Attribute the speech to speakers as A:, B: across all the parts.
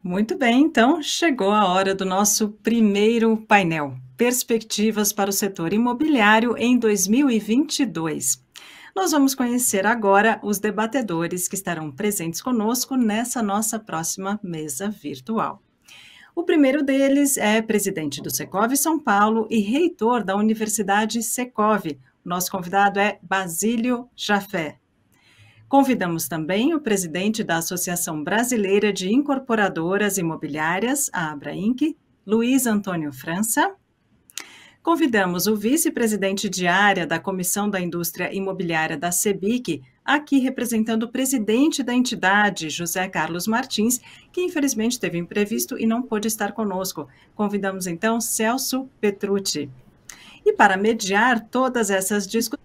A: Muito bem, então chegou a hora do nosso primeiro painel, Perspectivas para o setor imobiliário em 2022. Nós vamos conhecer agora os debatedores que estarão presentes conosco nessa nossa próxima mesa virtual. O primeiro deles é presidente do Secov São Paulo e reitor da Universidade Secov. Nosso convidado é Basílio Jafé. Convidamos também o presidente da Associação Brasileira de Incorporadoras Imobiliárias, a Abrainc, Luiz Antônio França. Convidamos o vice-presidente de área da Comissão da Indústria Imobiliária da CEBIC, aqui representando o presidente da entidade, José Carlos Martins, que infelizmente teve imprevisto e não pôde estar conosco. Convidamos então Celso Petrucci. E para mediar todas essas discussões,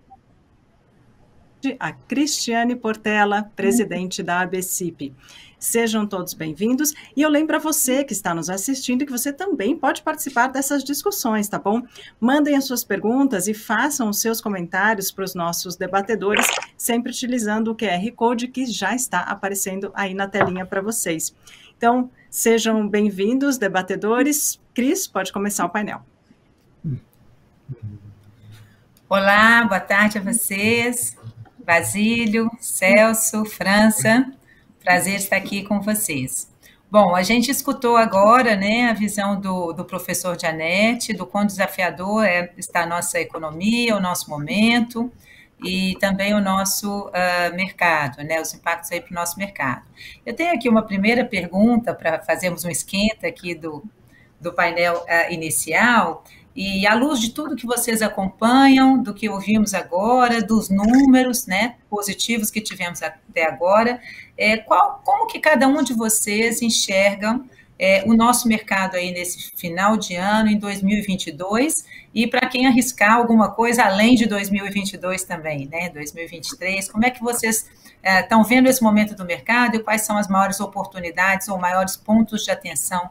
A: a Cristiane Portela, presidente da ABCIP. Sejam todos bem-vindos e eu lembro a você que está nos assistindo que você também pode participar dessas discussões, tá bom? Mandem as suas perguntas e façam os seus comentários para os nossos debatedores, sempre utilizando o QR Code que já está aparecendo aí na telinha para vocês. Então, sejam bem-vindos, debatedores. Cris, pode começar o painel.
B: Olá, boa tarde a vocês. Basílio, Celso, França, prazer estar aqui com vocês. Bom, a gente escutou agora, né, a visão do professor Janete, do quão desafiador está a nossa economia, o nosso momento e também o nosso mercado, né, os impactos aí para o nosso mercado. Eu tenho aqui uma primeira pergunta para fazermos um esquenta aqui do painel inicial. E à luz de tudo que vocês acompanham, do que ouvimos agora, dos números, né, positivos que tivemos até agora, como que cada um de vocês enxergam o nosso mercado aí nesse final de ano, em 2022, e para quem arriscar alguma coisa além de 2022 também, né, 2023, como é que vocês estão vendo esse momento do mercado e quais são as maiores oportunidades ou maiores pontos de atenção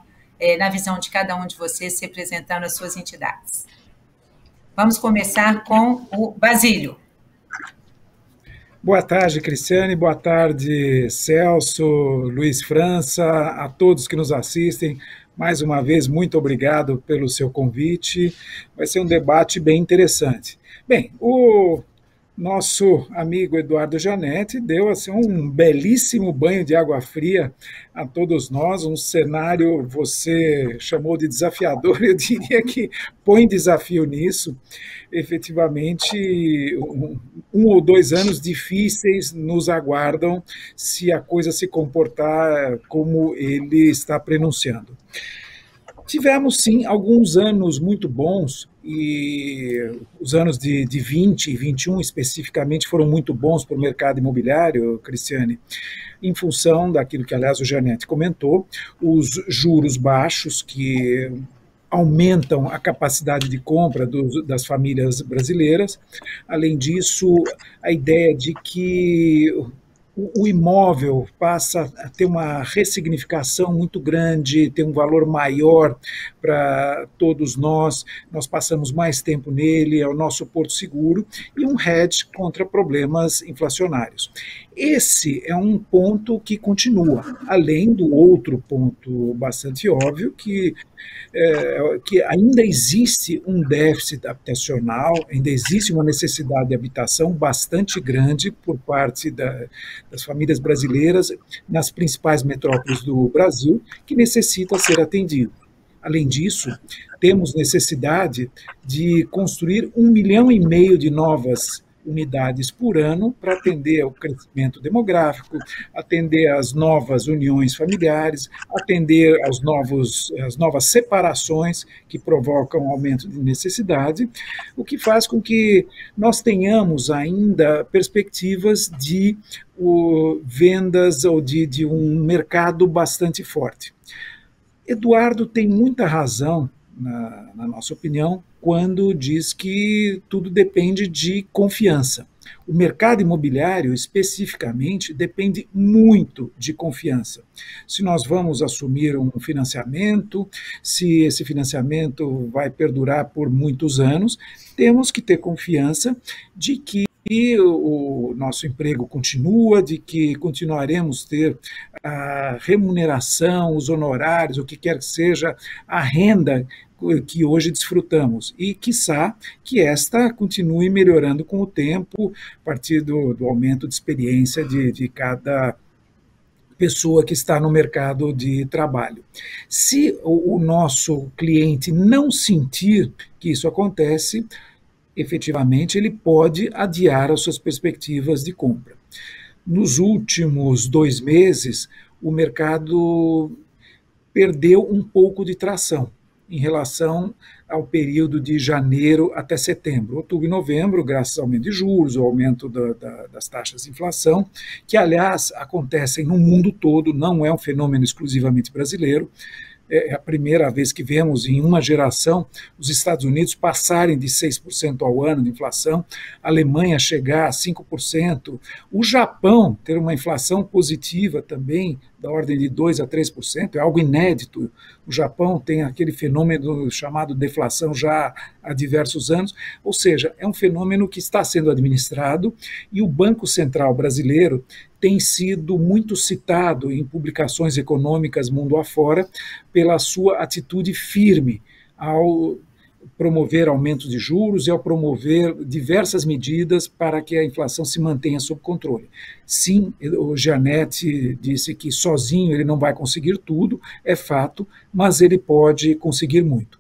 B: na visão de cada um de vocês, representando as suas entidades. Vamos começar com o Basílio.
C: Boa tarde, Cristiane, boa tarde, Celso, Luiz França, a todos que nos assistem. Mais uma vez, muito obrigado pelo seu convite. Vai ser um debate bem interessante. Bem, o nosso amigo Eduardo Janete deu assim, um belíssimo banho de água fria a todos nós, um cenário, você chamou de desafiador, eu diria que põe desafio nisso. Efetivamente, um ou 2 anos difíceis nos aguardam se a coisa se comportar como ele está prenunciando. Tivemos, sim, alguns anos muito bons, e os anos de 20 e 21 especificamente foram muito bons para o mercado imobiliário, Cristiane, em função daquilo que, aliás, o Janete comentou, os juros baixos que aumentam a capacidade de compra das famílias brasileiras. Além disso, a ideia de que o imóvel passa a ter uma ressignificação muito grande, ter um valor maior para todos nós passamos mais tempo nele, é o nosso porto seguro, e um hedge contra problemas inflacionários. Esse é um ponto que continua, além do outro ponto bastante óbvio, que ainda existe um déficit habitacional, ainda existe uma necessidade de habitação bastante grande por parte das famílias brasileiras nas principais metrópoles do Brasil, que necessita ser atendido. Além disso, temos necessidade de construir 1,5 milhão de novas unidades por ano para atender ao crescimento demográfico, atender às novas uniões familiares, atender às novas separações que provocam aumento de necessidade, o que faz com que nós tenhamos ainda perspectivas de vendas ou de um mercado bastante forte. Eduardo tem muita razão, na nossa opinião, quando diz que tudo depende de confiança. O mercado imobiliário, especificamente, depende muito de confiança. Se nós vamos assumir um financiamento, se esse financiamento vai perdurar por muitos anos, temos que ter confiança de que e o nosso emprego continua, de que continuaremos ter a remuneração, os honorários, o que quer que seja, a renda que hoje desfrutamos e, quiçá, que esta continue melhorando com o tempo, a partir do aumento de experiência de cada pessoa que está no mercado de trabalho. Se o nosso cliente não sentir que isso acontece, efetivamente ele pode adiar as suas perspectivas de compra. Nos últimos 2 meses, o mercado perdeu um pouco de tração em relação ao período de janeiro até setembro. Outubro e novembro, graças ao aumento de juros, ao aumento das taxas de inflação, que, aliás, acontecem no mundo todo, não é um fenômeno exclusivamente brasileiro. É a primeira vez que vemos em uma geração os Estados Unidos passarem de 6% ao ano de inflação, a Alemanha chegar a 5%, o Japão ter uma inflação positiva também, da ordem de 2% a 3%, é algo inédito. O Japão tem aquele fenômeno chamado deflação já há diversos anos, ou seja, é um fenômeno que está sendo administrado e o Banco Central brasileiro tem sido muito citado em publicações econômicas mundo afora pela sua atitude firme ao promover aumentos de juros e ao promover diversas medidas para que a inflação se mantenha sob controle. Sim, o Gianetti disse que sozinho ele não vai conseguir tudo, é fato, mas ele pode conseguir muito.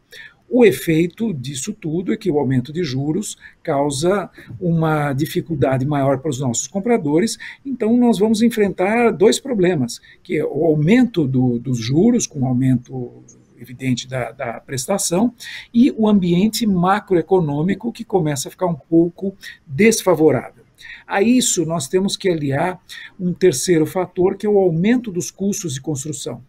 C: O efeito disso tudo é que o aumento de juros causa uma dificuldade maior para os nossos compradores, então nós vamos enfrentar 2 problemas, que é o aumento dos juros, com o aumento evidente da prestação, e o ambiente macroeconômico que começa a ficar um pouco desfavorável. A isso nós temos que aliar um terceiro fator, que é o aumento dos custos de construção.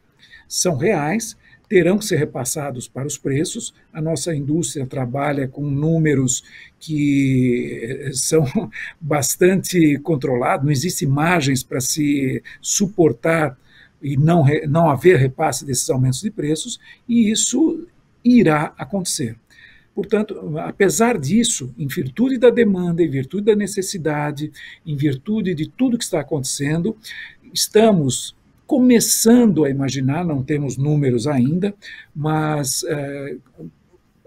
C: São reais, terão que ser repassados para os preços. A nossa indústria trabalha com números que são bastante controlados, não existem margens para se suportar e não haver repasse desses aumentos de preços, e isso irá acontecer. Portanto, apesar disso, em virtude da demanda, em virtude da necessidade, em virtude de tudo que está acontecendo, estamos começando a imaginar, não temos números ainda, mas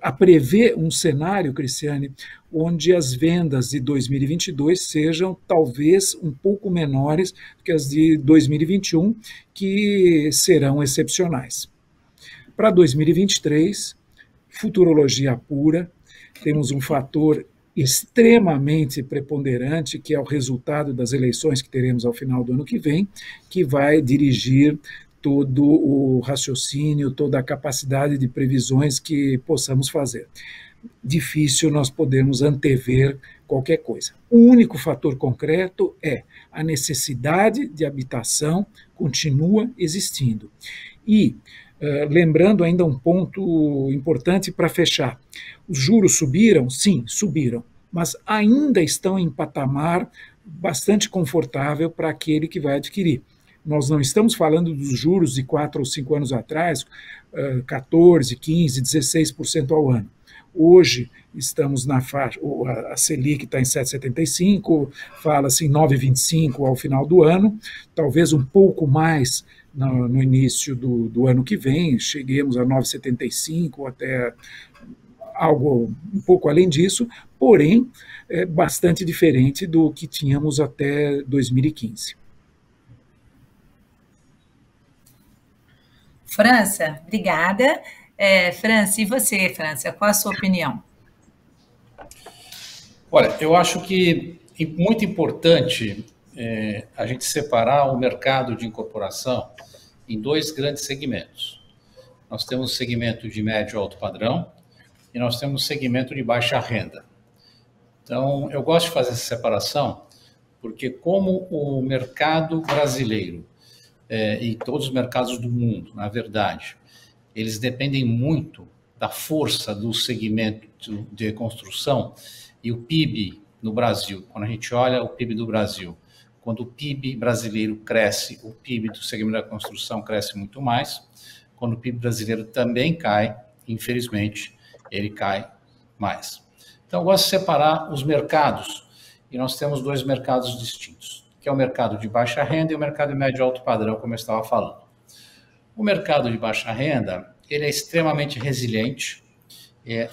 C: a prever um cenário, Cristiane, onde as vendas de 2022 sejam talvez um pouco menores que as de 2021, que serão excepcionais. Para 2023, futurologia pura, temos um fator extremamente preponderante, que é o resultado das eleições que teremos ao final do ano que vem, que vai dirigir todo o raciocínio, toda a capacidade de previsões que possamos fazer. Difícil nós podermos antever qualquer coisa. O único fator concreto é a necessidade de habitação continua existindo. E, lembrando ainda um ponto importante para fechar, os juros subiram? Sim, subiram, mas ainda estão em patamar bastante confortável para aquele que vai adquirir. Nós não estamos falando dos juros de 4 ou 5 anos atrás, 14, 15, 16% ao ano. Hoje estamos na faixa, a Selic está em 7,75, fala-se em 9,25 ao final do ano, talvez um pouco mais no início do ano que vem, cheguemos a 9,75 até algo um pouco além disso, porém é bastante diferente do que tínhamos até 2015.
B: França, obrigada. França, e você, França, qual a sua opinião?
D: Olha, eu acho que é muito importante a gente separar o mercado de incorporação em 2 grandes segmentos. Nós temos o segmento de médio e alto padrão e nós temos o segmento de baixa renda. Então, eu gosto de fazer essa separação porque como o mercado brasileiro e todos os mercados do mundo, na verdade, eles dependem muito da força do segmento de construção e o PIB no Brasil. Quando a gente olha o PIB do Brasil, quando o PIB brasileiro cresce, o PIB do segmento da construção cresce muito mais. Quando o PIB brasileiro também cai, infelizmente, ele cai mais. Então, eu gosto de separar os mercados e nós temos dois mercados distintos, que é o mercado de baixa renda e o mercado de médio e alto padrão, como eu estava falando. O mercado de baixa renda, ele é extremamente resiliente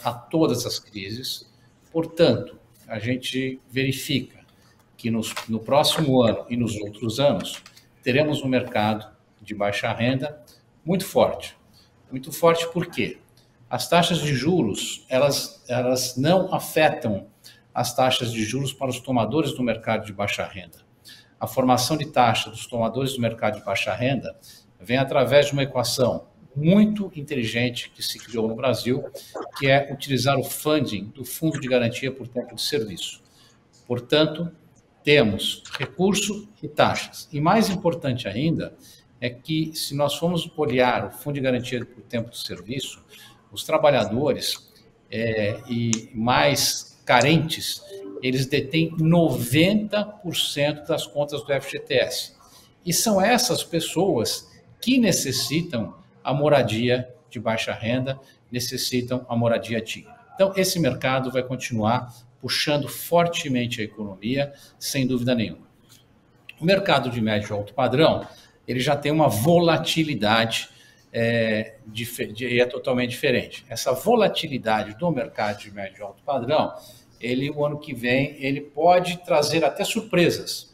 D: a todas as crises, portanto, a gente verifica que no próximo ano e nos outros anos, teremos um mercado de baixa renda muito forte. Muito forte por quê? As taxas de juros, elas não afetam as taxas de juros para os tomadores do mercado de baixa renda. A formação de taxa dos tomadores do mercado de baixa renda vem através de uma equação muito inteligente que se criou no Brasil, que é utilizar o funding do Fundo de Garantia por Tempo de Serviço. Portanto, temos recurso e taxas. E mais importante ainda é que, se nós formos olhar o Fundo de Garantia por Tempo de Serviço, os trabalhadores e mais carentes, eles detêm 90% das contas do FGTS. E são essas pessoas que necessitam a moradia de baixa renda, necessitam a moradia digna. Então, esse mercado vai continuar puxando fortemente a economia, sem dúvida nenhuma. O mercado de médio e alto padrão, ele já tem uma volatilidade é totalmente diferente. Essa volatilidade do mercado de médio e alto padrão, o ano que vem, ele pode trazer até surpresas.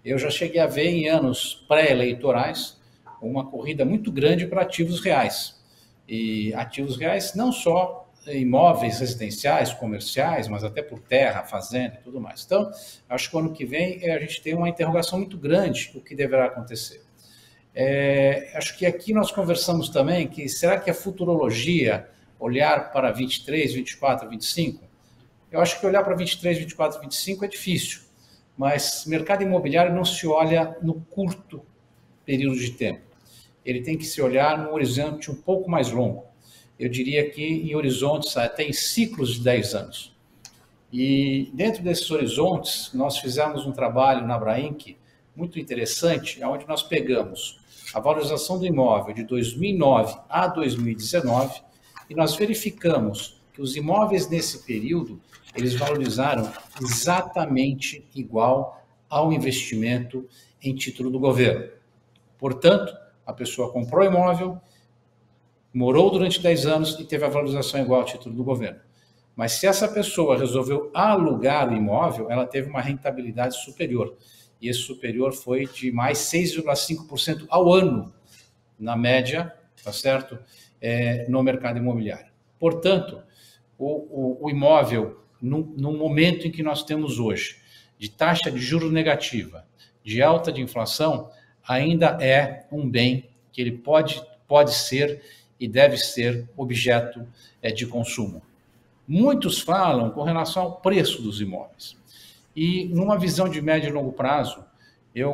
D: Eu já cheguei a ver em anos pré-eleitorais uma corrida muito grande para ativos reais. E ativos reais não só imóveis residenciais, comerciais, mas até por terra, fazenda e tudo mais. Então, acho que o ano que vem a gente tem uma interrogação muito grande do que deverá acontecer. Acho que aqui nós conversamos também que será que a futurologia, olhar para 23, 24, 25? Eu acho que olhar para 23, 24, 25 é difícil, mas mercado imobiliário não se olha no curto período de tempo. Ele tem que se olhar num horizonte um pouco mais longo. Eu diria que em horizontes, até em ciclos de 10 anos. E dentro desses horizontes, nós fizemos um trabalho na Abrainc muito interessante, onde nós pegamos a valorização do imóvel de 2009 a 2019 e nós verificamos que os imóveis nesse período, eles valorizaram exatamente igual ao investimento em título do governo. Portanto, a pessoa comprou o imóvel, morou durante 10 anos e teve a valorização igual ao título do governo. Mas se essa pessoa resolveu alugar o imóvel, ela teve uma rentabilidade superior. E esse superior foi de mais 6,5% ao ano, na média, tá certo? No mercado imobiliário. Portanto, o imóvel, no momento em que nós temos hoje, de taxa de juros negativa, de alta de inflação, ainda é um bem que ele pode ser e deve ser objeto de consumo. Muitos falam com relação ao preço dos imóveis. E numa visão de médio e longo prazo,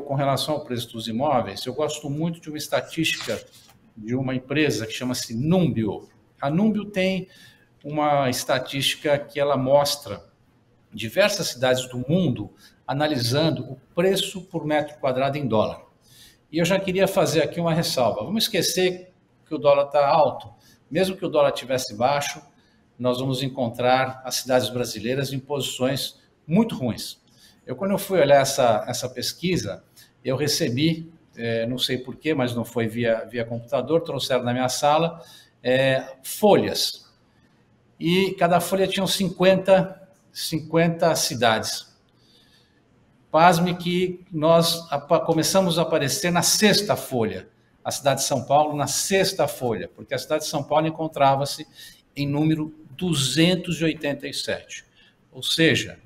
D: com relação ao preço dos imóveis, eu gosto muito de uma estatística de uma empresa que chama-se Numbeo. A Numbeo tem uma estatística que ela mostra diversas cidades do mundo analisando o preço por metro quadrado em dólar. E eu já queria fazer aqui uma ressalva. Vamos esquecer que o dólar está alto. Mesmo que o dólar estivesse baixo, nós vamos encontrar as cidades brasileiras em posições muito ruins. Quando eu fui olhar essa pesquisa, eu recebi, não sei porquê, mas não foi via computador, trouxeram na minha sala, folhas. E cada folha tinha 50 cidades. Pasme que nós começamos a aparecer na sexta folha, a cidade de São Paulo na sexta folha, porque a cidade de São Paulo encontrava-se em número 287. Ou seja,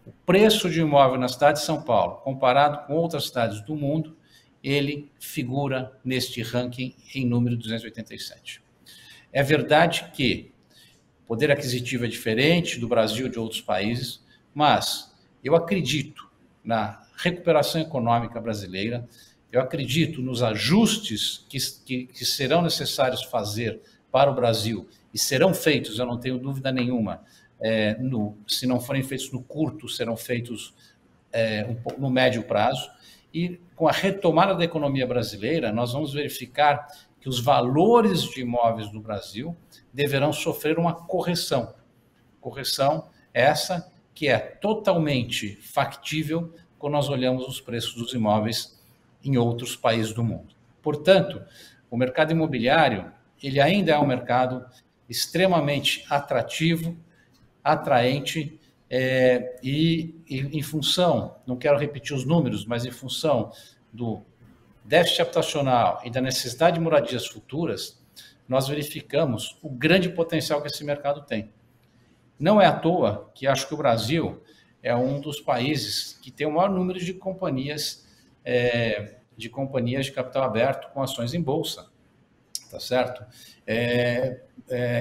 D: o preço de imóvel na cidade de São Paulo, comparado com outras cidades do mundo, ele figura neste ranking em número 287. É verdade que o poder aquisitivo é diferente do Brasil e de outros países, mas eu acredito na recuperação econômica brasileira, eu acredito nos ajustes que serão necessários fazer para o Brasil e serão feitos, eu não tenho dúvida nenhuma, se não forem feitos no curto, serão feitos no médio prazo. E com a retomada da economia brasileira, nós vamos verificar que os valores de imóveis no Brasil deverão sofrer uma correção. Correção essa que é totalmente factível quando nós olhamos os preços dos imóveis em outros países do mundo. Portanto, o mercado imobiliário, ele ainda é um mercado extremamente atrativo, atraente, e em função, não quero repetir os números, mas em função do déficit habitacional e da necessidade de moradias futuras, nós verificamos o grande potencial que esse mercado tem. Não é à toa que acho que o Brasil é um dos países que tem o maior número de companhias de capital aberto com ações em bolsa, tá certo?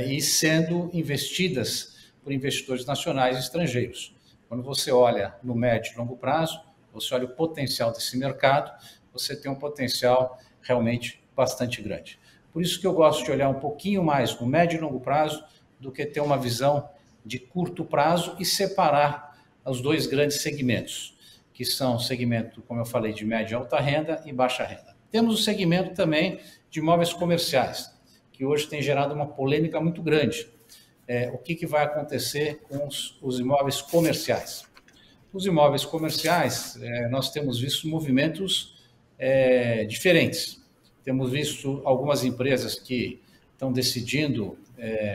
D: E sendo investidas por investidores nacionais e estrangeiros. Quando você olha no médio e longo prazo, você olha o potencial desse mercado, você tem um potencial realmente bastante grande. Por isso que eu gosto de olhar um pouquinho mais no médio e longo prazo do que ter uma visão de curto prazo e separar os dois grandes segmentos, que são o segmento, como eu falei, de média e alta renda e baixa renda. Temos o segmento também de imóveis comerciais, que hoje tem gerado uma polêmica muito grande. O que vai acontecer com os imóveis comerciais? Os imóveis comerciais, nós temos visto movimentos diferentes. Temos visto algumas empresas que estão decidindo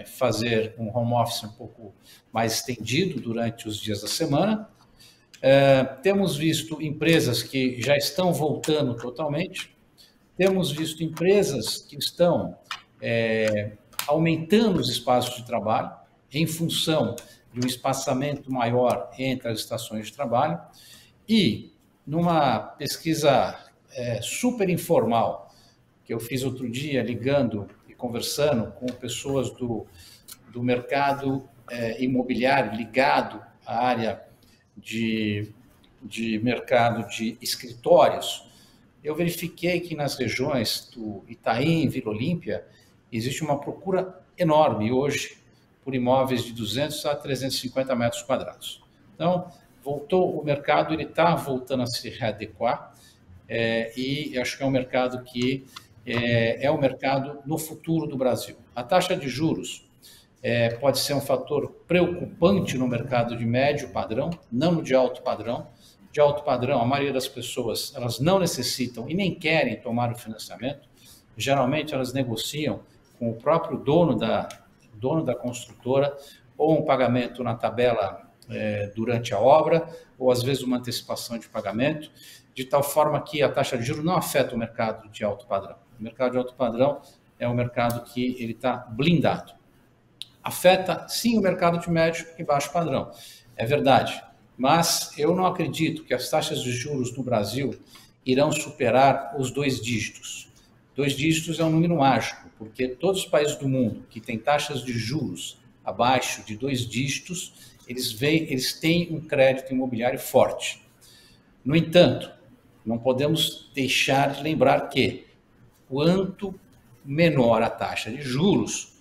D: fazer um home office um pouco mais estendido durante os dias da semana. Temos visto empresas que já estão voltando totalmente. Temos visto empresas que estão aumentando os espaços de trabalho em função de um espaçamento maior entre as estações de trabalho. E, numa pesquisa super informal, que eu fiz outro dia, ligando e conversando com pessoas do mercado imobiliário ligado à área de mercado de escritórios, eu verifiquei que nas regiões do Itaim, Vila Olímpia, existe uma procura enorme hoje por imóveis de 200 a 350 metros quadrados. Então, voltou o mercado, ele está voltando a se readequar, e acho que é um mercado que é um mercado no futuro do Brasil. A taxa de juros pode ser um fator preocupante no mercado de médio padrão, não no de alto padrão. De alto padrão, a maioria das pessoas, elas não necessitam e nem querem tomar o financiamento. Geralmente, elas negociam com o próprio dono da construtora, ou um pagamento na tabela durante a obra, ou às vezes uma antecipação de pagamento, de tal forma que a taxa de juros não afeta o mercado de alto padrão. O mercado de alto padrão é um mercado que ele está blindado. Afeta, sim, o mercado de médio e baixo padrão, é verdade, mas eu não acredito que as taxas de juros no Brasil irão superar os 2 dígitos. 2 dígitos é um número mágico, porque todos os países do mundo que têm taxas de juros abaixo de 2 dígitos, eles têm um crédito imobiliário forte. No entanto, não podemos deixar de lembrar que, quanto menor a taxa de juros,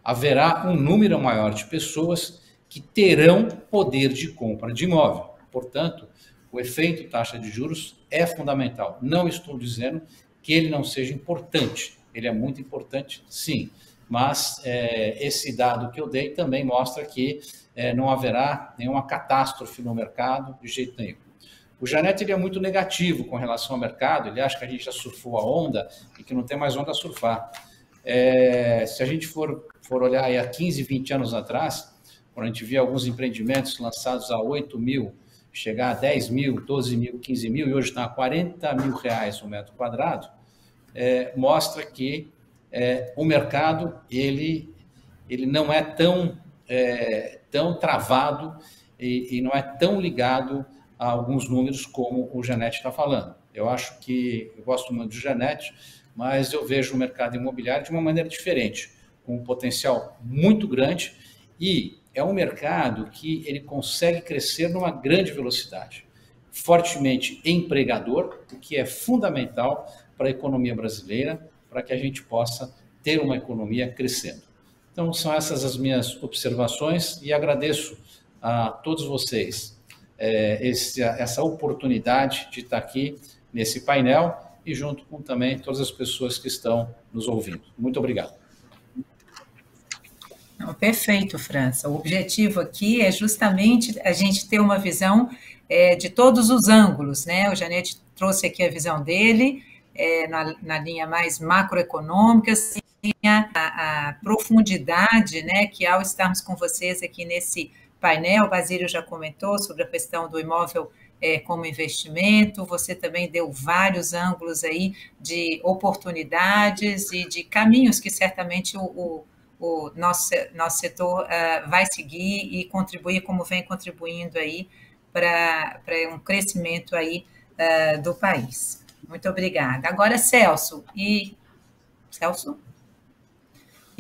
D: haverá um número maior de pessoas que terão poder de compra de imóvel. Portanto, o efeito taxa de juros é fundamental. Não estou dizendo que ele não seja importante. Ele é muito importante, sim. Mas esse dado que eu dei também mostra que não haverá nenhuma catástrofe no mercado de jeito nenhum. O Janete ele é muito negativo com relação ao mercado, ele acha que a gente já surfou a onda e que não tem mais onda a surfar. Se a gente for olhar aí há 15, 20 anos atrás, quando a gente via alguns empreendimentos lançados a 8 mil, chegar a 10 mil, 12 mil, 15 mil, e hoje está a 40 mil reais o metro quadrado, mostra que o mercado ele não é tão travado e não é tão ligado a alguns números como o Janete está falando. Eu gosto muito do Janete, mas eu vejo o mercado imobiliário de uma maneira diferente, com um potencial muito grande, e é um mercado que ele consegue crescer numa grande velocidade, fortemente empregador, o que é fundamental para a economia brasileira, para que a gente possa ter uma economia crescendo. Então, são essas as minhas observações e agradeço a todos vocês essa oportunidade de estar aqui nesse painel e junto com também todas as pessoas que estão nos ouvindo. Muito obrigado.
B: Não, perfeito, França. O objetivo aqui é justamente a gente ter uma visão de todos os ângulos, né? O Janete trouxe aqui a visão dele, na linha mais macroeconômica, assim, a profundidade, né, que ao estarmos com vocês aqui nesse painel, o Basílio já comentou sobre a questão do imóvel como investimento, você também deu vários ângulos aí de oportunidades e de caminhos que certamente o nosso setor vai seguir e contribuir como vem contribuindo aí para um crescimento aí do país. Muito obrigada. Agora, Celso, e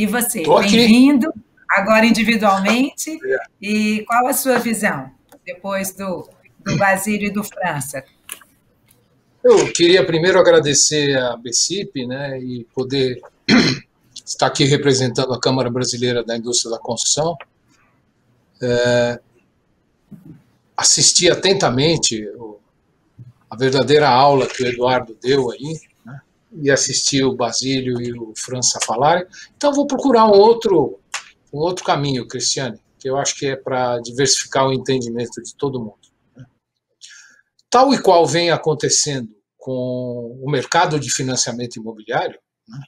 B: você, bem-vindo, agora individualmente, e qual a sua visão, depois do Basílio e do França?
E: Eu queria primeiro agradecer a BCIP, né, e poder estar aqui representando a Câmara Brasileira da Indústria da Construção. Assisti atentamente a verdadeira aula que o Eduardo deu aí, né, e assisti o Basílio e o França falarem. Então, vou procurar um outro caminho, Cristiane, que eu acho que é para diversificar o entendimento de todo mundo. Tal e qual vem acontecendo com o mercado de financiamento imobiliário, né,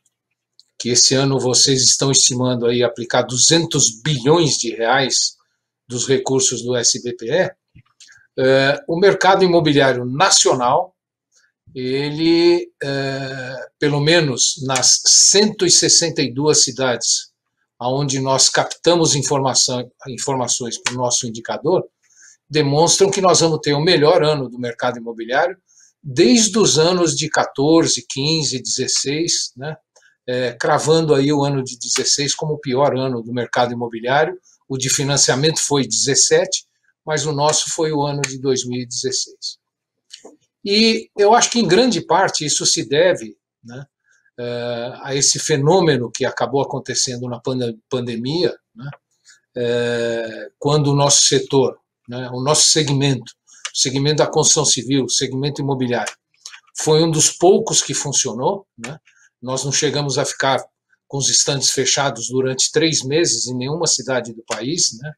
E: que esse ano vocês estão estimando aí aplicar 200 bilhões de reais dos recursos do SBPE, o mercado imobiliário nacional, ele, pelo menos nas 162 cidades onde nós captamos informações para o nosso indicador, demonstram que nós vamos ter o melhor ano do mercado imobiliário desde os anos de 14, 15, 16, né? Cravando aí o ano de 16 como o pior ano do mercado imobiliário. O de financiamento foi 17, mas o nosso foi o ano de 2016. E eu acho que, em grande parte, isso se deve, né, a esse fenômeno que acabou acontecendo na pandemia, né, quando o nosso setor, né, o nosso segmento, o segmento da construção civil, o segmento imobiliário, foi um dos poucos que funcionou, né? Nós não chegamos a ficar com os estandes fechados durante 3 meses em nenhuma cidade do país, né?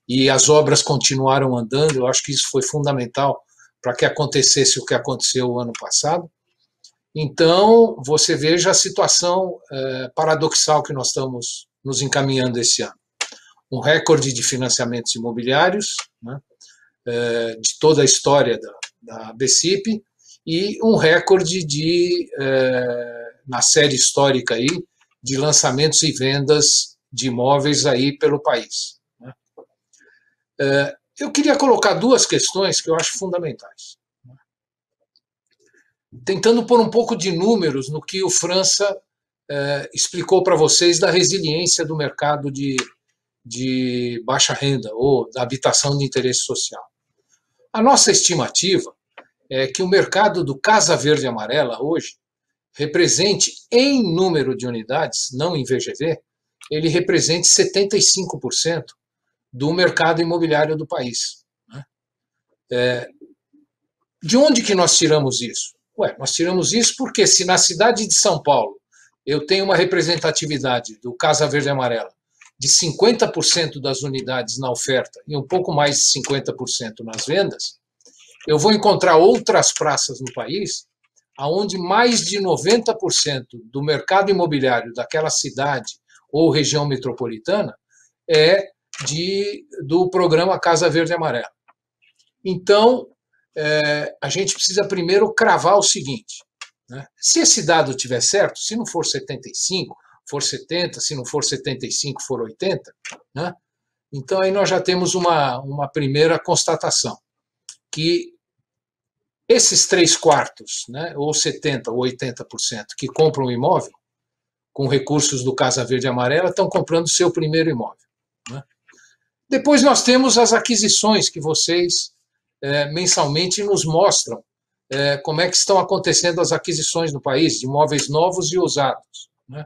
E: E as obras continuaram andando. Eu acho que isso foi fundamental para que acontecesse o que aconteceu o ano passado. Então, você veja a situação paradoxal que nós estamos nos encaminhando esse ano. Um recorde de financiamentos imobiliários, né, de toda a história da BCIP, e um recorde na série histórica aí, de lançamentos e vendas de imóveis aí pelo país, né. Eu queria colocar 2 questões que eu acho fundamentais, né, tentando pôr um pouco de números no que o França explicou para vocês da resiliência do mercado de baixa renda ou da habitação de interesse social. A nossa estimativa é que o mercado do Casa Verde e Amarela hoje represente, em número de unidades, não em VGV, ele represente 75% do mercado imobiliário do país, né? De onde que nós tiramos isso? Nós tiramos isso porque se na cidade de São Paulo eu tenho uma representatividade do Casa Verde e Amarela de 50% das unidades na oferta e um pouco mais de 50% nas vendas, eu vou encontrar outras praças no país onde mais de 90% do mercado imobiliário daquela cidade ou região metropolitana é do programa Casa Verde e Amarela. Então, a gente precisa primeiro cravar o seguinte, né? Se esse dado estiver certo, se não for 75, for 70, se não for 75, for 80, né? Então aí nós já temos uma primeira constatação, que esses 3/4, né, ou 70% ou 80% que compram um imóvel com recursos do Casa Verde e Amarela estão comprando seu primeiro imóvel, né? Depois nós temos as aquisições que vocês mensalmente nos mostram como é que estão acontecendo as aquisições no país de imóveis novos e usados, né?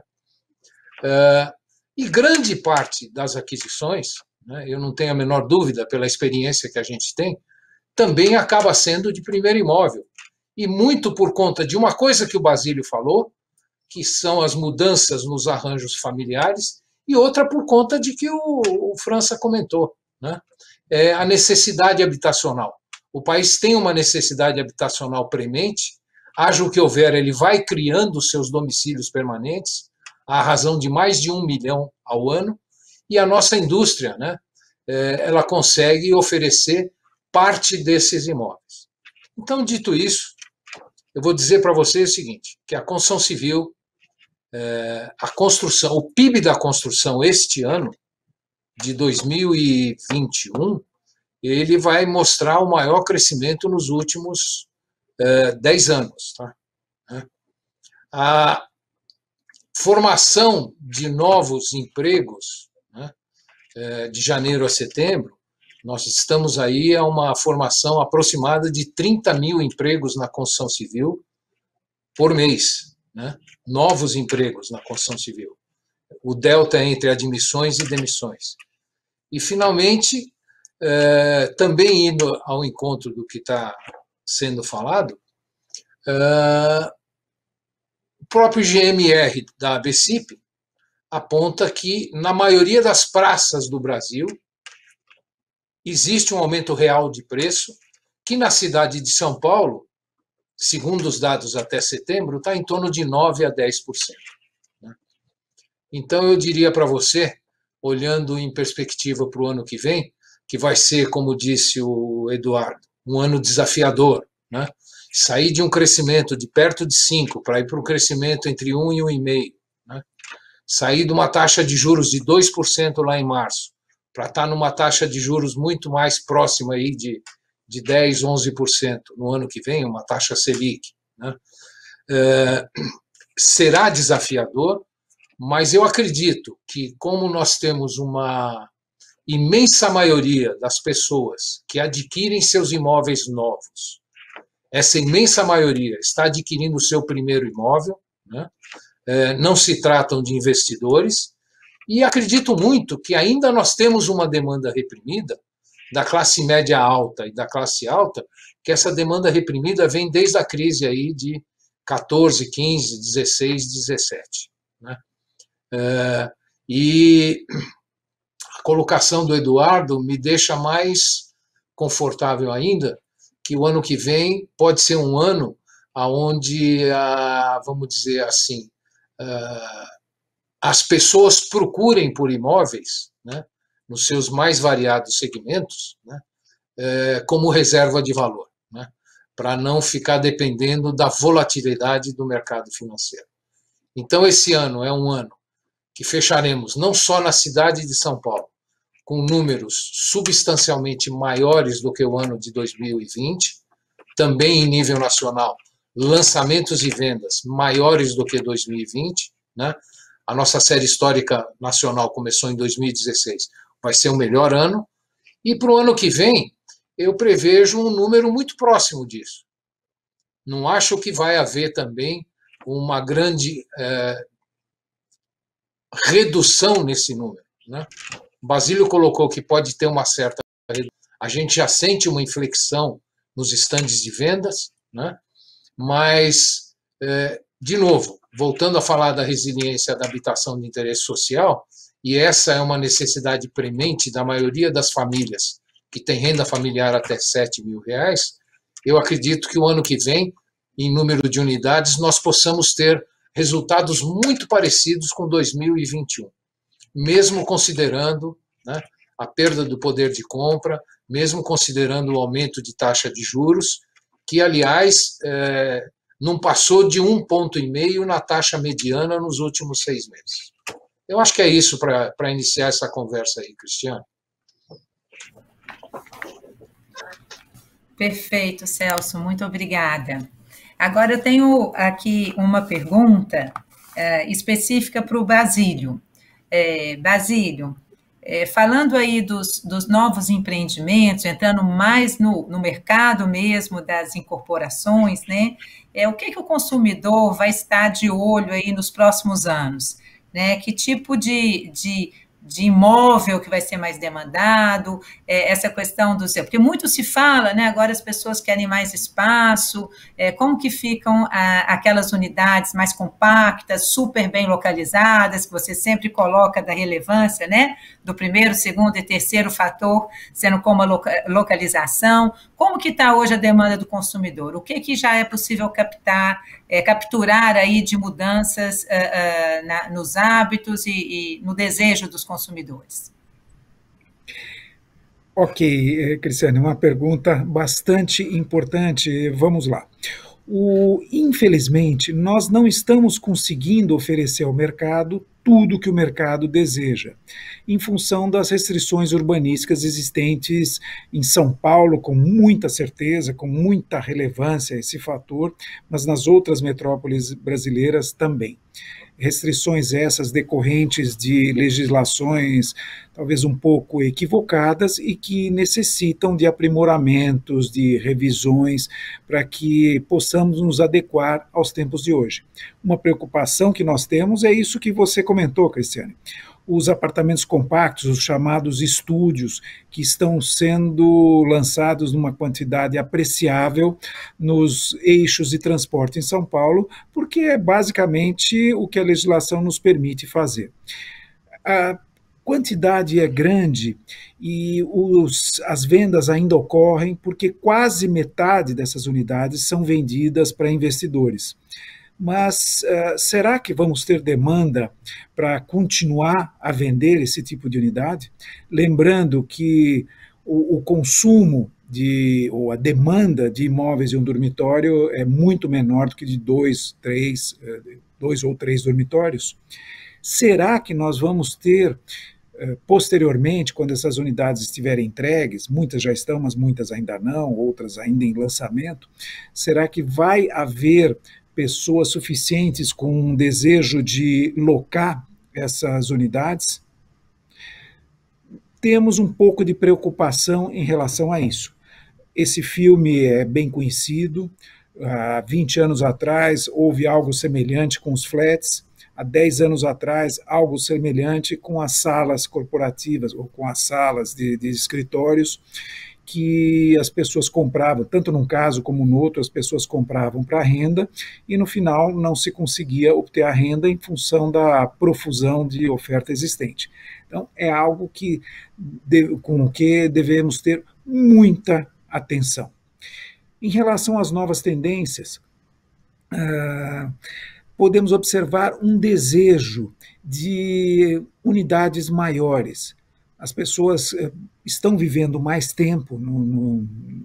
E: E grande parte das aquisições, né, eu não tenho a menor dúvida pela experiência que a gente tem, também acaba sendo de primeiro imóvel. E muito por conta de uma coisa que o Basílio falou, que são as mudanças nos arranjos familiares, e outra por conta de que o França comentou, né? É a necessidade habitacional. O país tem uma necessidade habitacional premente, haja o que houver, ele vai criando seus domicílios permanentes, à razão de mais de 1 milhão ao ano, e a nossa indústria, né, ela consegue oferecer parte desses imóveis. Então, dito isso, eu vou dizer para vocês o seguinte, que a construção civil, a construção, o PIB da construção este ano, de 2021, ele vai mostrar o maior crescimento nos últimos 10 anos. Tá? A formação de novos empregos, né, de janeiro a setembro, nós estamos aí a uma formação aproximada de 30 mil empregos na construção civil por mês, né? Novos empregos na construção civil. O delta entre admissões e demissões. E, finalmente, também indo ao encontro do que está sendo falado, o próprio GMR da ABCIP aponta que, na maioria das praças do Brasil, existe um aumento real de preço, que na cidade de São Paulo, segundo os dados até setembro, está em torno de 9% a 10%. Né? Então, eu diria para você, olhando em perspectiva para o ano que vem, que vai ser, como disse o Eduardo, um ano desafiador, né? Sair de um crescimento de perto de 5% para ir para um crescimento entre 1 e 1,5%. Né? Sair de uma taxa de juros de 2% lá em março, para estar numa taxa de juros muito mais próxima aí de 10%, 11% no ano que vem, uma taxa Selic. Né? Será desafiador, mas eu acredito que, como nós temos uma imensa maioria das pessoas que adquirem seus imóveis novos, essa imensa maioria está adquirindo o seu primeiro imóvel, né? Não se tratam de investidores, e acredito muito que ainda nós temos uma demanda reprimida da classe média alta e da classe alta, que essa demanda reprimida vem desde a crise aí de 14, 15, 16, 17. Né? E a colocação do Eduardo me deixa mais confortável ainda, que o ano que vem pode ser um ano onde, vamos dizer assim, as pessoas procurem por imóveis, né, nos seus mais variados segmentos, né, como reserva de valor, né, para não ficar dependendo da volatilidade do mercado financeiro. Então, esse ano é um ano que fecharemos não só na cidade de São Paulo, com números substancialmente maiores do que o ano de 2020, também em nível nacional, lançamentos e vendas maiores do que 2020, né? A nossa série histórica nacional começou em 2016, vai ser o melhor ano, e para o ano que vem, eu prevejo um número muito próximo disso. Não acho que vai haver também uma grande redução nesse número, né? O Basílio colocou que pode ter uma certa redução. A gente já sente uma inflexão nos estandes de vendas, né? Mas, de novo, voltando a falar da resiliência da habitação de interesse social, e essa é uma necessidade premente da maioria das famílias que tem renda familiar até R$7 mil, eu acredito que o ano que vem, em número de unidades, nós possamos ter resultados muito parecidos com 2021, mesmo considerando, né, a perda do poder de compra, mesmo considerando o aumento de taxa de juros, que, aliás, não passou de 1,5 ponto na taxa mediana nos últimos 6 meses. Eu acho que é isso para iniciar essa conversa aí, Cristiano.
B: Perfeito, Celso, muito obrigada. Agora eu tenho aqui uma pergunta específica para o Basílio. Basílio, falando aí dos novos empreendimentos, entrando mais no mercado mesmo das incorporações, né? O que o consumidor vai estar de olho aí nos próximos anos? Né? Que tipo de de imóvel que vai ser mais demandado, essa questão do seu... Porque muito se fala, né, agora as pessoas querem mais espaço, como que ficam aquelas unidades mais compactas, super bem localizadas, que você sempre coloca da relevância, né, do primeiro, segundo e terceiro fator, sendo como a localização. Como que está hoje a demanda do consumidor? O que já é possível capturar aí de mudanças nos hábitos e no desejo dos consumidores?
C: Ok, Cristiane, uma pergunta bastante importante. Vamos lá. Infelizmente, nós não estamos conseguindo oferecer ao mercado tudo que o mercado deseja, em função das restrições urbanísticas existentes em São Paulo, com muita certeza, com muita relevância esse fator, mas nas outras metrópoles brasileiras também. Restrições essas decorrentes de legislações talvez um pouco equivocadas e que necessitam de aprimoramentos, de revisões, para que possamos nos adequar aos tempos de hoje. Uma preocupação que nós temos é isso que você comentou, Cristiane. Os apartamentos compactos, os chamados estúdios, que estão sendo lançados numa quantidade apreciável nos eixos de transporte em São Paulo, porque é basicamente o que a legislação nos permite fazer. A quantidade é grande e as vendas ainda ocorrem porque quase metade dessas unidades são vendidas para investidores. Mas será que vamos ter demanda para continuar a vender esse tipo de unidade? Lembrando que o consumo ou a demanda de imóveis em um dormitório é muito menor do que de dois ou três dormitórios. Será que nós vamos ter, posteriormente, quando essas unidades estiverem entregues, muitas já estão, mas muitas ainda não, outras ainda em lançamento, será que vai haver pessoas suficientes com um desejo de locar essas unidades? Temos um pouco de preocupação em relação a isso. Esse filme é bem conhecido. Há 20 anos atrás houve algo semelhante com os flats. Há 10 anos atrás, algo semelhante com as salas corporativas ou com as salas de escritórios, que as pessoas compravam, tanto num caso como no outro, as pessoas compravam para renda e no final não se conseguia obter a renda em função da profusão de oferta existente. Então é algo com o que devemos ter muita atenção. Em relação às novas tendências, podemos observar um desejo de unidades maiores. As pessoas estão vivendo mais tempo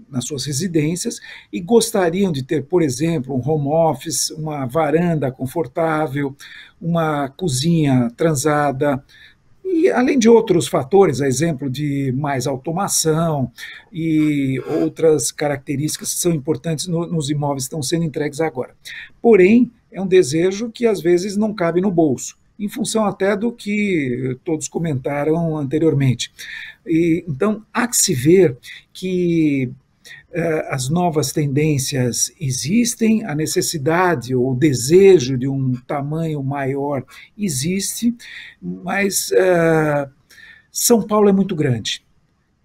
C: nas suas residências e gostariam de ter, por exemplo, um home office, uma varanda confortável, uma cozinha transada, e além de outros fatores, a exemplo de mais automação e outras características que são importantes nos imóveis que estão sendo entregues agora. Porém, é um desejo que às vezes não cabe no bolso, em função até do que todos comentaram anteriormente. Então, há que se ver que as novas tendências existem, a necessidade ou o desejo de um tamanho maior existe, mas São Paulo é muito grande.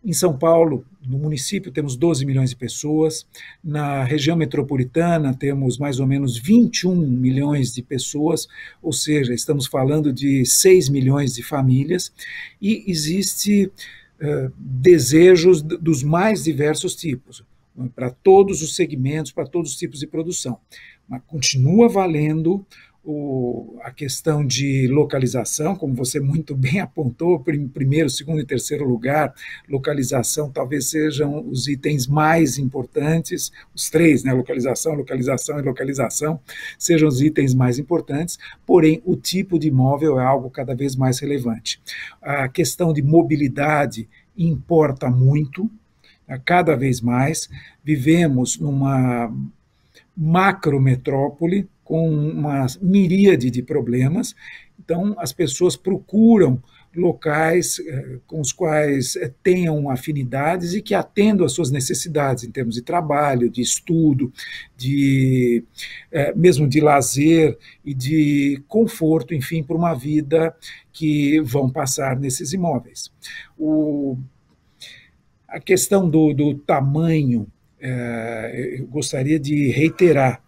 C: Em São Paulo, no município, temos 12 milhões de pessoas, na região metropolitana temos mais ou menos 21 milhões de pessoas, ou seja, estamos falando de 6 milhões de famílias, e existe desejos dos mais diversos tipos, para todos os segmentos, para todos os tipos de produção. Mas continua valendo a questão de localização, como você muito bem apontou, em primeiro, segundo e terceiro lugar, localização talvez sejam os itens mais importantes, os três, né, localização, localização e localização, sejam os itens mais importantes, porém o tipo de imóvel é algo cada vez mais relevante. A questão de mobilidade importa muito, cada vez mais. Vivemos numa macrometrópole com uma miríade de problemas, então as pessoas procuram locais com os quais tenham afinidades e que atendam às suas necessidades em termos de trabalho, de estudo, mesmo de lazer e de conforto, enfim, para uma vida que vão passar nesses imóveis. A questão do tamanho, eu gostaria de reiterar,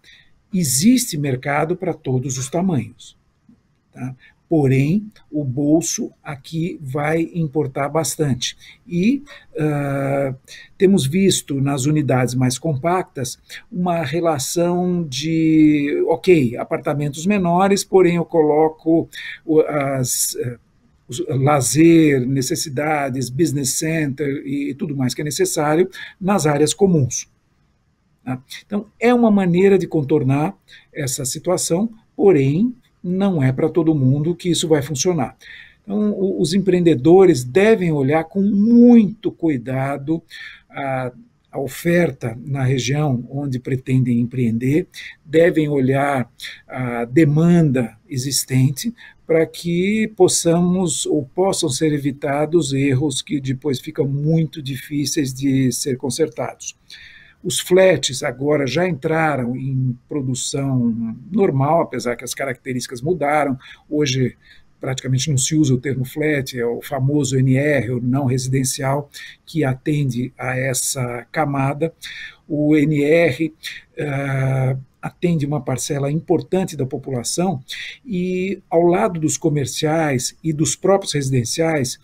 C: existe mercado para todos os tamanhos, tá? Porém, o bolso aqui vai importar bastante. E temos visto nas unidades mais compactas uma relação de, apartamentos menores, porém eu coloco lazer, necessidades, business center e tudo mais que é necessário nas áreas comuns. Tá? Então, é uma maneira de contornar essa situação, porém, não é para todo mundo que isso vai funcionar. Então, os empreendedores devem olhar com muito cuidado a oferta na região onde pretendem empreender, devem olhar a demanda existente para que possam ser evitados erros que depois ficam muito difíceis de ser consertados. Os flats agora já entraram em produção normal, apesar que as características mudaram. Hoje, praticamente não se usa o termo flat, é o famoso NR, o não residencial, que atende a essa camada. O NR atende uma parcela importante da população e, ao lado dos comerciais e dos próprios residenciais,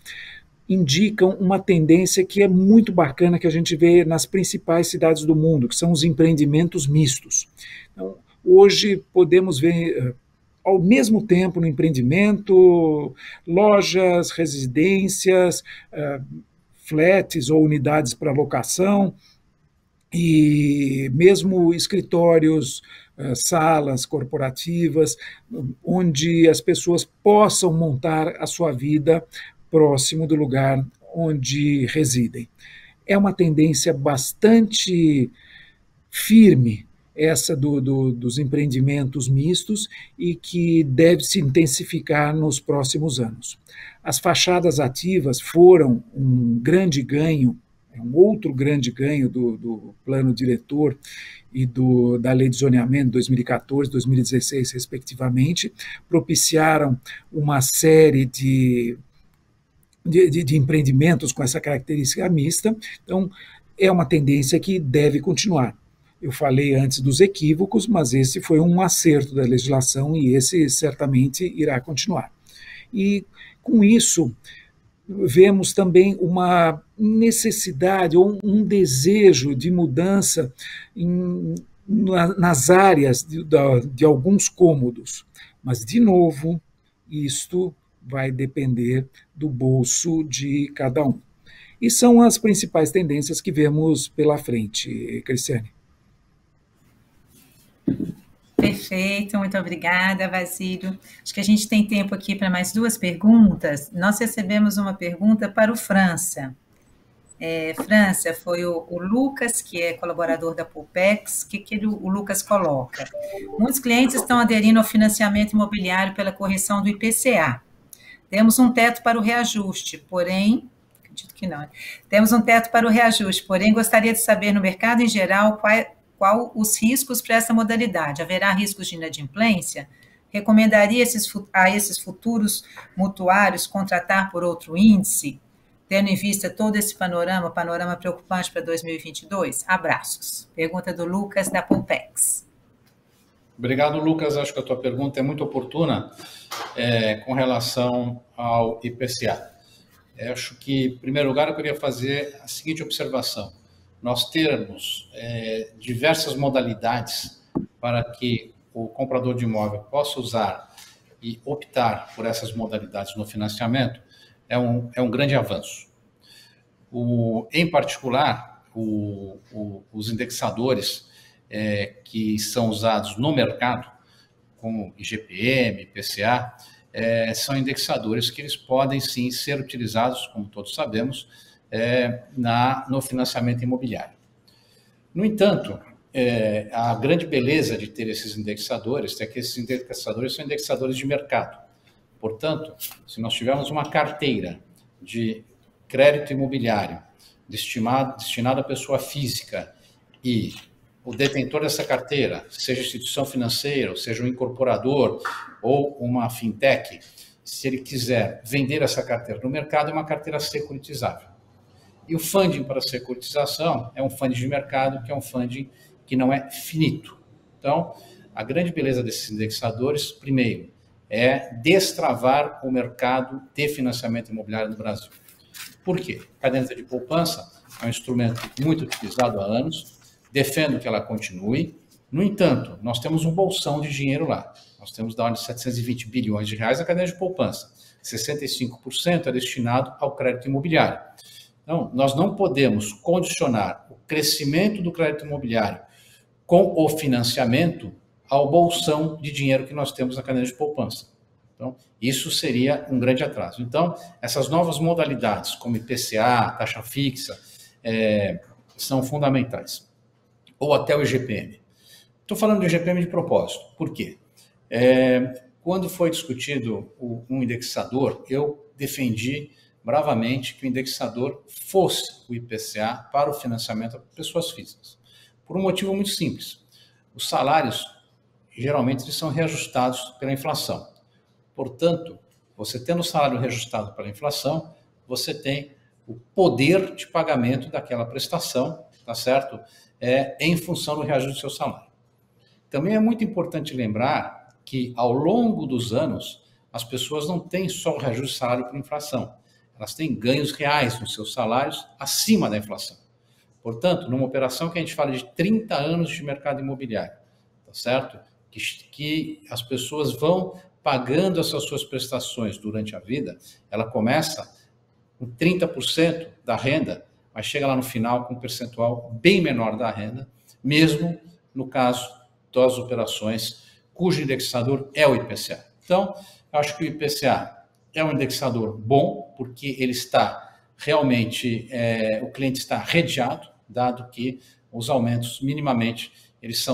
C: indicam uma tendência que é muito bacana que a gente vê nas principais cidades do mundo, que são os empreendimentos mistos. Então, hoje podemos ver, ao mesmo tempo, no empreendimento, lojas, residências, flats ou unidades para locação, e mesmo escritórios, salas corporativas, onde as pessoas possam montar a sua vida próximo do lugar onde residem. É uma tendência bastante firme essa dos empreendimentos mistos e que deve se intensificar nos próximos anos. As fachadas ativas foram um grande ganho, um outro grande ganho do plano diretor e da lei de zoneamento 2014, 2016, respectivamente, propiciaram uma série de empreendimentos com essa característica mista. Então, é uma tendência que deve continuar. Eu falei antes dos equívocos, mas esse foi um acerto da legislação e esse certamente irá continuar. E, com isso, vemos também uma necessidade ou um desejo de mudança nas áreas de alguns cômodos. Mas, de novo, isto vai depender do bolso de cada um. E são as principais tendências que vemos pela frente, Cristiane.
B: Perfeito, muito obrigada, Basílio. Acho que a gente tem tempo aqui para mais duas perguntas. Nós recebemos uma pergunta para o França. França, foi o Lucas, que é colaborador da Pulpex. O que o Lucas coloca? Muitos clientes estão aderindo ao financiamento imobiliário pela correção do IPCA. Temos um teto para o reajuste, porém, acredito que não. Temos um teto para o reajuste, porém, gostaria de saber no mercado em geral qual os riscos para essa modalidade. Haverá riscos de inadimplência? Recomendaria a esses futuros mutuários contratar por outro índice, tendo em vista todo esse panorama preocupante para 2022? Abraços. Pergunta do Lucas, da Pulpex.
D: Obrigado, Lucas. Acho que a tua pergunta é muito oportuna com relação ao IPCA. Acho que, em primeiro lugar, eu queria fazer a seguinte observação. Nós temos diversas modalidades para que o comprador de imóvel possa usar e optar por essas modalidades no financiamento, é um grande avanço. Em particular, os indexadores que são usados no mercado, como IGPM, IPCA, são indexadores que eles podem sim ser utilizados, como todos sabemos, no financiamento imobiliário. No entanto, a grande beleza de ter esses indexadores é que esses indexadores são indexadores de mercado. Portanto, se nós tivermos uma carteira de crédito imobiliário destinada à pessoa física e o detentor dessa carteira, seja instituição financeira, ou seja um incorporador ou uma fintech, se ele quiser vender essa carteira no mercado, é uma carteira securitizável. E o funding para securitização é um funding de mercado, que é um funding que não é finito. Então, a grande beleza desses indexadores, primeiro, é destravar o mercado de financiamento imobiliário no Brasil. Por quê? A caderneta de poupança é um instrumento muito utilizado há anos, defendo que ela continue. No entanto, nós temos um bolsão de dinheiro lá. Nós temos da ordem de 720 bilhões de reais na caderneta de poupança. 65% é destinado ao crédito imobiliário. Então, nós não podemos condicionar o crescimento do crédito imobiliário com o financiamento ao bolsão de dinheiro que nós temos na caderneta de poupança. Então, isso seria um grande atraso. Então, essas novas modalidades, como IPCA, taxa fixa, são fundamentais. Ou até o IGPM. Estou falando do IGPM de propósito. Por quê? Quando foi discutido um indexador, eu defendi bravamente que o indexador fosse o IPCA para o financiamento a pessoas físicas. Por um motivo muito simples. Os salários, geralmente, eles são reajustados pela inflação. Portanto, você tendo o salário reajustado pela inflação, você tem o poder de pagamento daquela prestação, tá certo? Em função do reajuste do seu salário. Também é muito importante lembrar que, ao longo dos anos, as pessoas não têm só o reajuste de salário por inflação. Elas têm ganhos reais nos seus salários acima da inflação. Portanto, numa operação que a gente fala de 30 anos de mercado imobiliário, tá certo? Que as pessoas vão pagando essas suas prestações durante a vida, ela começa com 30% da renda, mas chega lá no final com um percentual bem menor da renda, mesmo no caso das operações cujo indexador é o IPCA. Então, eu acho que o IPCA é um indexador bom, porque ele está realmente, o cliente está redeado, dado que os aumentos, minimamente, eles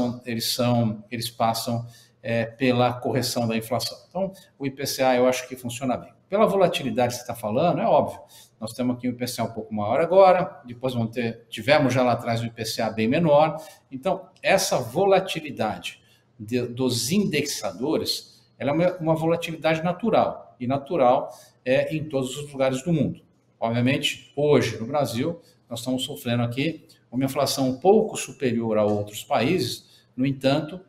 D: passam pela correção da inflação. Então, o IPCA eu acho que funciona bem. Pela volatilidade que você está falando, é óbvio, nós temos aqui um IPCA um pouco maior agora, depois tivemos já lá atrás um IPCA bem menor. Então, essa volatilidade dos indexadores, ela é uma volatilidade natural, e natural em todos os lugares do mundo. Obviamente, hoje no Brasil, nós estamos sofrendo aqui uma inflação um pouco superior a outros países, no entanto,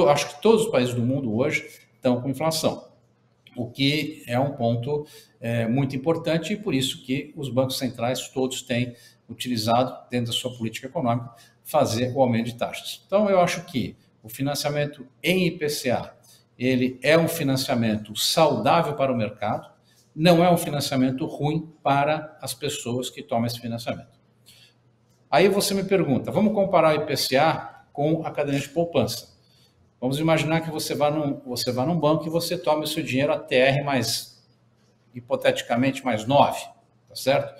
D: acho que todos os países do mundo hoje estão com inflação, o que é um ponto muito importante e por isso que os bancos centrais todos têm utilizado, dentro da sua política econômica, fazer o aumento de taxas. Então, eu acho que o financiamento em IPCA, ele é um financiamento saudável para o mercado, não é um financiamento ruim para as pessoas que tomam esse financiamento. Aí você me pergunta, vamos comparar o IPCA com a caderneta de poupança. Vamos imaginar que você vá num banco e você toma o seu dinheiro a TR hipoteticamente, mais 9, tá certo?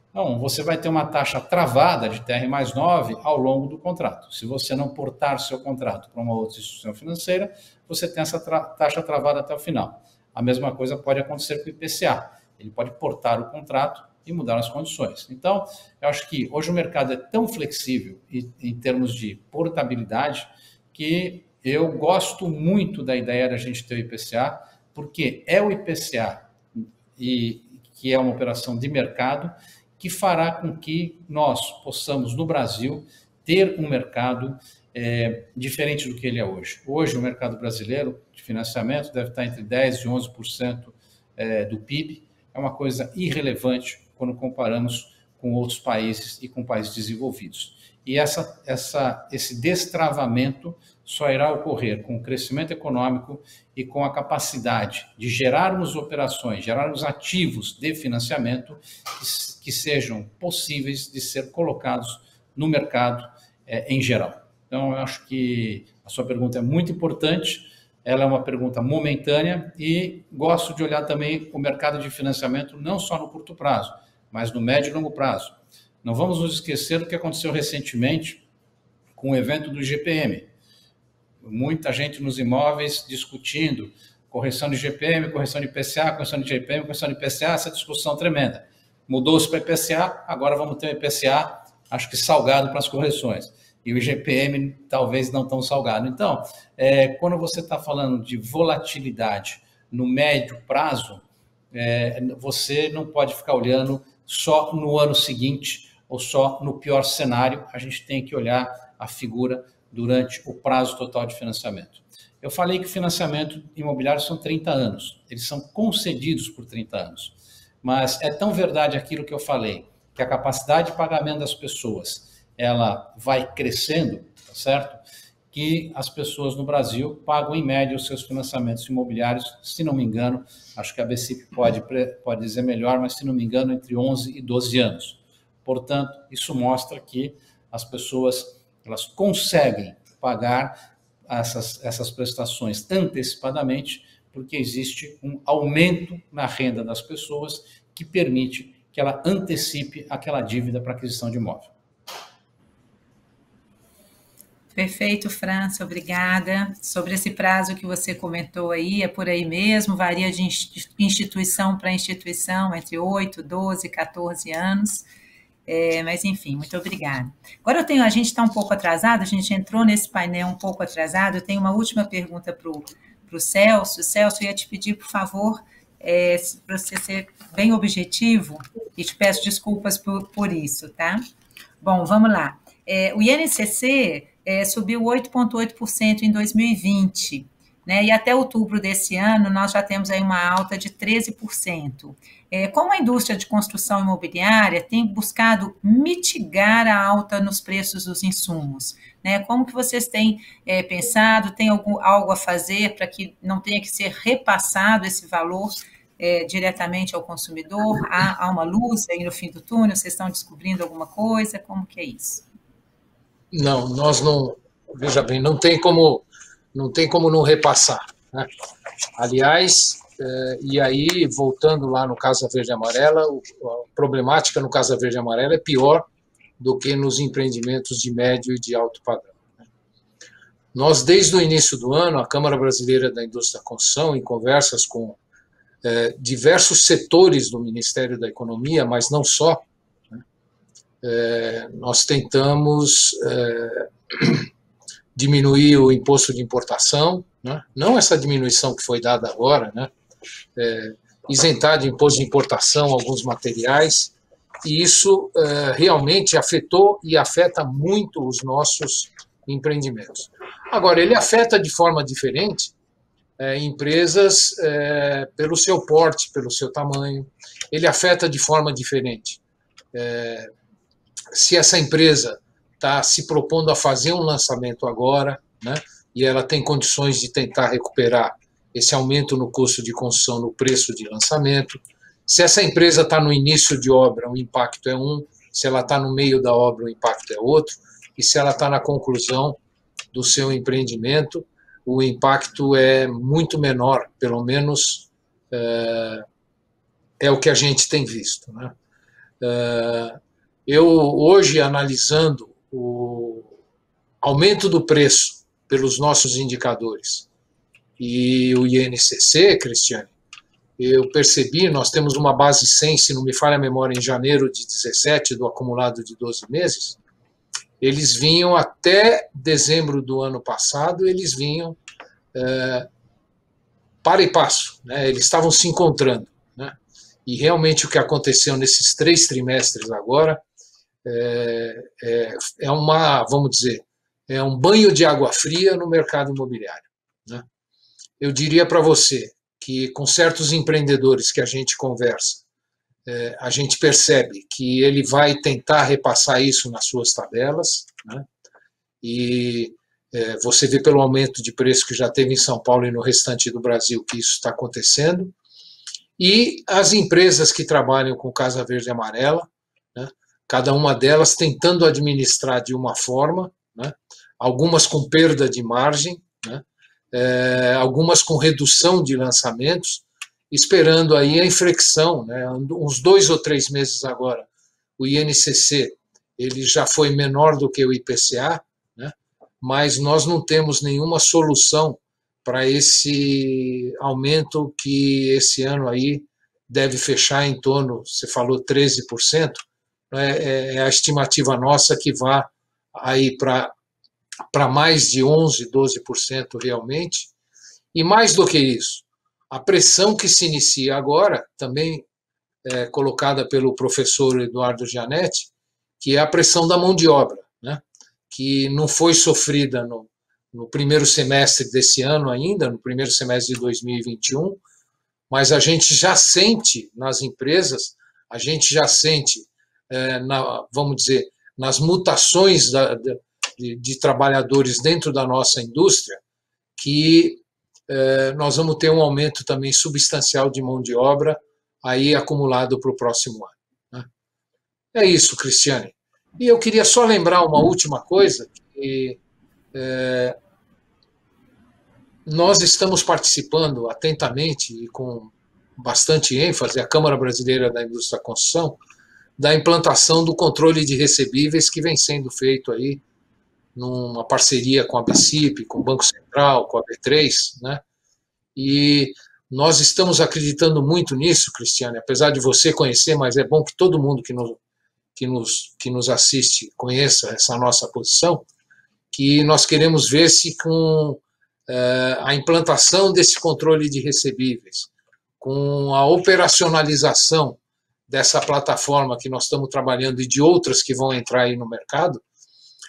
D: Então, você vai ter uma taxa travada de TR mais 9 ao longo do contrato. Se você não portar seu contrato para uma outra instituição financeira, você tem essa taxa travada até o final. A mesma coisa pode acontecer com o IPCA. Ele pode portar o contrato e mudar as condições. Então, eu acho que hoje o mercado é tão flexível em termos de portabilidade que eu gosto muito da ideia da gente ter o IPCA, porque é o IPCA, que é uma operação de mercado, que fará com que nós possamos, no Brasil, ter um mercado diferente do que ele é hoje. Hoje, o mercado brasileiro de financiamento deve estar entre 10% e 11% do PIB. É uma coisa irrelevante quando comparamos com outros países e com países desenvolvidos. E esse destravamento só irá ocorrer com o crescimento econômico e com a capacidade de gerarmos operações, gerarmos ativos de financiamento que sejam possíveis de ser colocados no mercado em geral. Então, eu acho que a sua pergunta é muito importante, ela é uma pergunta momentânea e gosto de olhar também o mercado de financiamento não só no curto prazo, mas no médio e longo prazo. Não vamos nos esquecer do que aconteceu recentemente com o evento do IGPM. Muita gente nos imóveis discutindo correção de IGPM, correção de IPCA, correção de IGPM, correção de IPCA, essa discussão tremenda. Mudou-se para IPCA, agora vamos ter o IPCA, acho que salgado para as correções. E o IGPM talvez não tão salgado. Então, quando você está falando de volatilidade no médio prazo, você não pode ficar olhando só no ano seguinte ou só no pior cenário, a gente tem que olhar a figura durante o prazo total de financiamento. Eu falei que o financiamento imobiliário são 30 anos, eles são concedidos por 30 anos, mas é tão verdade aquilo que eu falei, que a capacidade de pagamento das pessoas, ela vai crescendo, tá certo? Que as pessoas no Brasil pagam, em média, os seus financiamentos imobiliários, se não me engano, acho que a BCIP pode dizer melhor, mas se não me engano, entre 11 e 12 anos. Portanto, isso mostra que as pessoas elas conseguem pagar essas prestações antecipadamente, porque existe um aumento na renda das pessoas que permite que ela antecipe aquela dívida para aquisição de imóvel.
B: Perfeito, França, obrigada. Sobre esse prazo que você comentou aí, é por aí mesmo, varia de instituição para instituição, entre 8, 12, 14 anos. Mas, enfim, muito obrigada. Agora a gente está um pouco atrasado, a gente entrou nesse painel um pouco atrasado, eu tenho uma última pergunta para o Celso. Celso, eu ia te pedir, por favor, para você ser bem objetivo, e te peço desculpas por isso, tá? Bom, vamos lá. O INCC subiu 8,8% em 2020, né? E até outubro desse ano nós já temos aí uma alta de 13%. Como a indústria de construção imobiliária tem buscado mitigar a alta nos preços dos insumos, né? Como que vocês têm pensado, tem algo a fazer para que não tenha que ser repassado esse valor diretamente ao consumidor? Há uma luz aí no fim do túnel? Vocês estão descobrindo alguma coisa? Como que é isso?
E: Não, nós não, veja bem, não tem como não repassar, né? Aliás, e aí, voltando lá no Casa Verde e Amarela, a problemática no Casa Verde e Amarela é pior do que nos empreendimentos de médio e de alto padrão, né? Nós, desde o início do ano, a Câmara Brasileira da Indústria da Construção, em conversas com diversos setores do Ministério da Economia, mas não só, nós tentamos diminuir o imposto de importação, né? Não essa diminuição que foi dada agora, né? Isentar de imposto de importação alguns materiais, e isso realmente afetou e afeta muito os nossos empreendimentos. Agora, ele afeta de forma diferente empresas pelo seu porte, pelo seu tamanho, ele afeta de forma diferente. Se essa empresa está se propondo a fazer um lançamento agora, né, e ela tem condições de tentar recuperar esse aumento no custo de construção no preço de lançamento. Se essa empresa está no início de obra, o impacto é um, se ela está no meio da obra, o impacto é outro, e se ela está na conclusão do seu empreendimento, o impacto é muito menor, pelo menos é o que a gente tem visto, né? Eu, hoje, analisando o aumento do preço pelos nossos indicadores e o INCC, Cristiane, eu percebi, nós temos uma base 100, se não me falha a memória, em janeiro de 17, do acumulado de 12 meses, eles vinham até dezembro do ano passado, eles vinham para e passo, né? Eles estavam se encontrando, né? E realmente o que aconteceu nesses 3 trimestres agora vamos dizer, é um banho de água fria no mercado imobiliário, né? Eu diria para você que com certos empreendedores que a gente conversa, a gente percebe que ele vai tentar repassar isso nas suas tabelas, né? E você vê pelo aumento de preço que já teve em São Paulo e no restante do Brasil que isso está acontecendo. E as empresas que trabalham com Casa Verde e Amarela, né, cada uma delas tentando administrar de uma forma, né, algumas com perda de margem, né, algumas com redução de lançamentos, esperando aí a inflexão, né, uns 2 ou 3 meses agora. O INCC ele já foi menor do que o IPCA, né, mas nós não temos nenhuma solução para esse aumento que esse ano aí deve fechar em torno, você falou 13%, é a estimativa nossa que vá aí para mais de 11%, 12% realmente. E mais do que isso, a pressão que se inicia agora, também colocada pelo professor Eduardo Gianetti, que é a pressão da mão de obra, né? Que não foi sofrida no primeiro semestre desse ano ainda, no primeiro semestre de 2021, mas a gente já sente nas empresas, a gente já sente, vamos dizer, nas mutações de trabalhadores dentro da nossa indústria, que nós vamos ter um aumento também substancial de mão de obra aí acumulado para o próximo ano, né? É isso, Cristiane. E eu queria só lembrar uma última coisa, que nós estamos participando atentamente e com bastante ênfase, a Câmara Brasileira da Indústria da Construção, da implantação do controle de recebíveis que vem sendo feito aí numa parceria com a BCIP, com o Banco Central, com a B3, né? E nós estamos acreditando muito nisso, Cristiane, apesar de você conhecer, mas é bom que todo mundo que nos assiste conheça essa nossa posição, que nós queremos ver se com a implantação desse controle de recebíveis, com a operacionalização dessa plataforma que nós estamos trabalhando e de outras que vão entrar aí no mercado,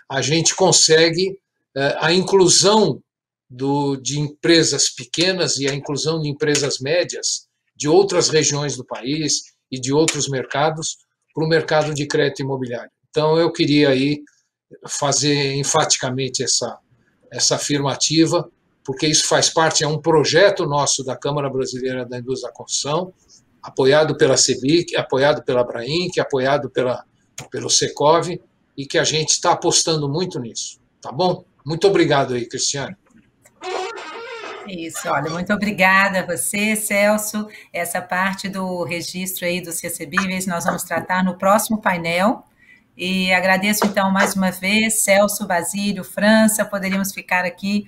E: a gente consegue a inclusão de empresas pequenas e a inclusão de empresas médias de outras regiões do país e de outros mercados para o mercado de crédito imobiliário. Então, eu queria aí fazer enfaticamente essa afirmativa, porque isso faz parte, é um projeto nosso da Câmara Brasileira da Indústria da Construção, apoiado pela CEBIC, apoiado pela Abrainc, apoiado pelo Secov, e que a gente está apostando muito nisso, tá bom? Muito obrigado aí, Cristiane.
B: Isso, olha, muito obrigada a você, Celso. Essa parte do registro aí dos recebíveis nós vamos tratar no próximo painel. E agradeço, então, mais uma vez, Celso, Basílio, França, poderíamos ficar aqui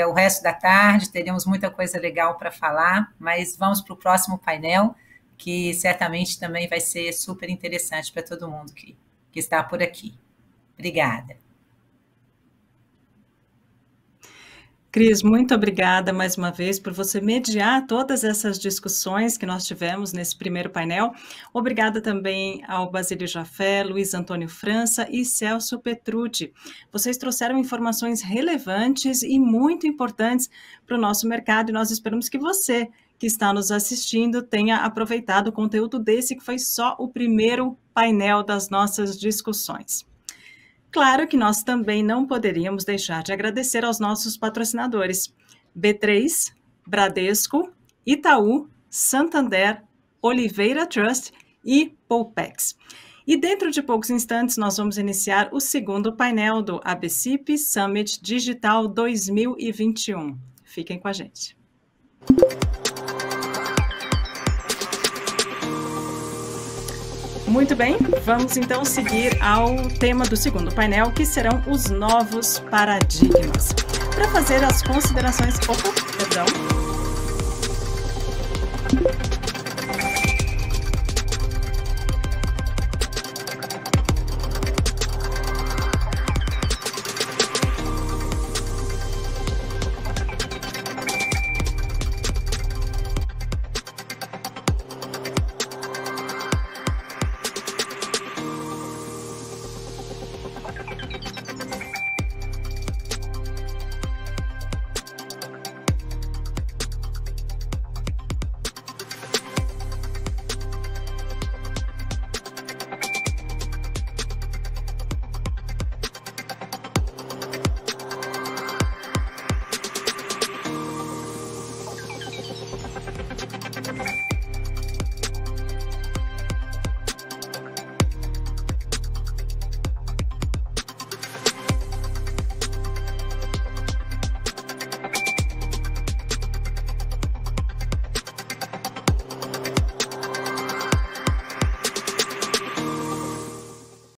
B: o resto da tarde, teríamos muita coisa legal para falar, mas vamos para o próximo painel, que certamente também vai ser super interessante para todo mundo que está por aqui. Obrigada.
A: Cris, muito obrigada mais uma vez por você mediar todas essas discussões que nós tivemos nesse primeiro painel. Obrigada também ao Basílio Jafé, Luiz Antônio França e Celso Petrucci. Vocês trouxeram informações relevantes e muito importantes para o nosso mercado e nós esperamos que você, que está nos assistindo, tenha aproveitado o conteúdo desse, que foi só o primeiro painel das nossas discussões. Claro que nós também não poderíamos deixar de agradecer aos nossos patrocinadores: B3, Bradesco, Itaú, Santander, Oliveira Trust e Poupex. E dentro de poucos instantes nós vamos iniciar o segundo painel do ABCIP Summit Digital 2021. Fiquem com a gente. Muito bem, vamos então seguir ao tema do segundo painel, que serão os novos paradigmas. Para fazer as considerações... Opa, perdão.